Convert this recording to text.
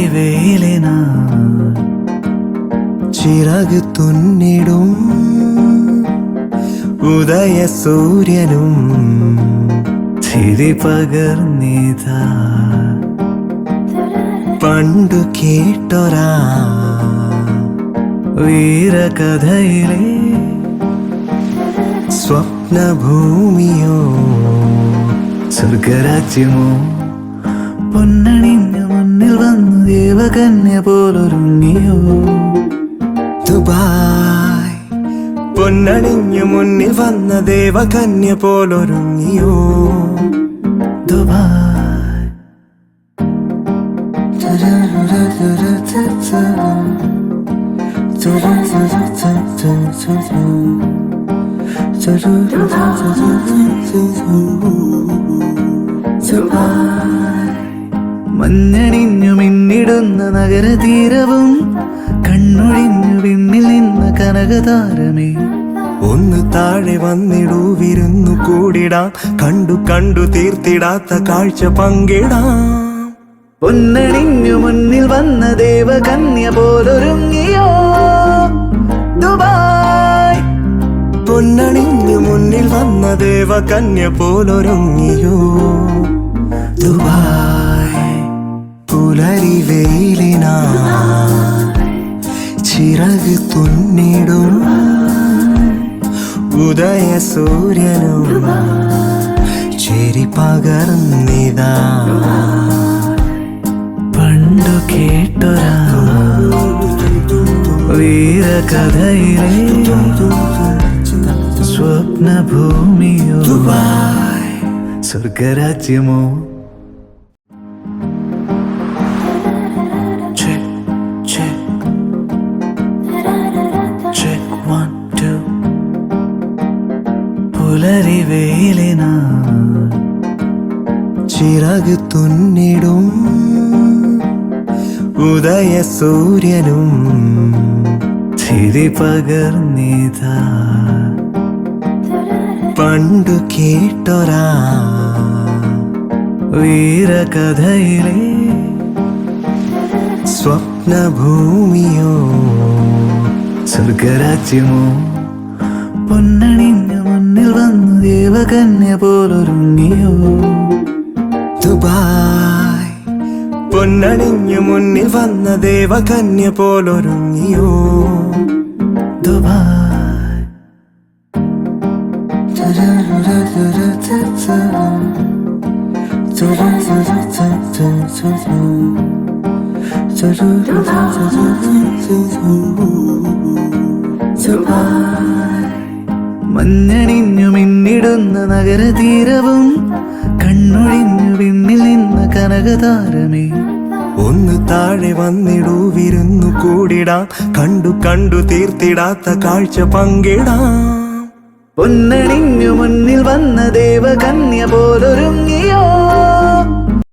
പുലരിവേലിന ചിറക് തുന്നിടും ഉദയ സൂര്യനും ചിരി പകർന്നിതാ പണ്ടു കേട്ടൊരാ വീരകഥയിലെ സ്വപ്നഭൂമിയോ സ്വർഗരാജ്യമോ പൊന്നണിഞ്ഞ മുന്നിൽ വന്നു ദേവകന്യ പോലൊരുങ്ങിയോ ദുബായ് പൊന്നണിഞ്ഞു മുന്നിൽ വന്ന ദേവകന്യ പോലൊരുങ്ങിയോ ദുബായ് മഞ്ഞണിഞ്ഞു മിന്നിടുന്ന നഗരതീരവും കണ്ണൊഴിഞ്ഞു വിണ്ണിൽ നിന്ന കനകതാരമേ ഒന്ന് താഴെ വന്നിടൂ വിരുന്നു കൂടിടാം കണ്ടു കണ്ടു തീർത്തിടാത്ത കാഴ്ച പങ്കിടാം പൊന്നണിഞ്ഞു മുന്നിൽ വന്ന ദേവകന്യ പോലൊരുങ്ങിയോ ദുബായ് പൊന്നണിഞ്ഞു മുന്നിൽ വന്ന ദേവകന്യ പോലൊരുങ്ങിയോ ദുബായ് പുലരിവേലിന ചിറക് തുന്നിടും ഉദയ സൂര്യനും ചിരി പകർന്നിതാ പണ്ടു കേട്ടൊരാ വീരകഥയിലെ സ്വപ്നഭൂമിയോ സ്വർഗരാജ്യമോ പുലരിവേലിന ചിറക് തുന്നിടും ഉദയ സൂര്യനും ചിരി പകർന്നിതാ പണ്ടു കേട്ടൊരാ വീരകഥയിലെ സ്വപ്നഭൂമിയോ സ്വർഗരാജ്യമോ പൊന്നണിഞ്ഞ മുന്നിൽ വന്നു ദേവകന്യ പോലൊരുങ്ങിയോ ദുബായ് പൊന്നണിഞ്ഞു മുന്നിൽ വന്ന ദേവകന്യ പോലൊരുങ്ങിയോ ദുബായ് മഞ്ഞണിഞ്ഞു മിന്നിടുന്ന നഗരതീരവും കണ്ണൊഴിഞ്ഞു വിണ്ണിൽ നിന്ന കനകതാരമേ ഒന്ന് താഴെ വന്നിടൂ വിരുന്നു കൂടിടാം കണ്ടു കണ്ടു തീർത്തിടാത്ത കാഴ്ച പങ്കിടാം പൊന്നണിഞ്ഞു മുന്നിൽ വന്ന ദേവകന്യ പോലൊരുങ്ങിയോ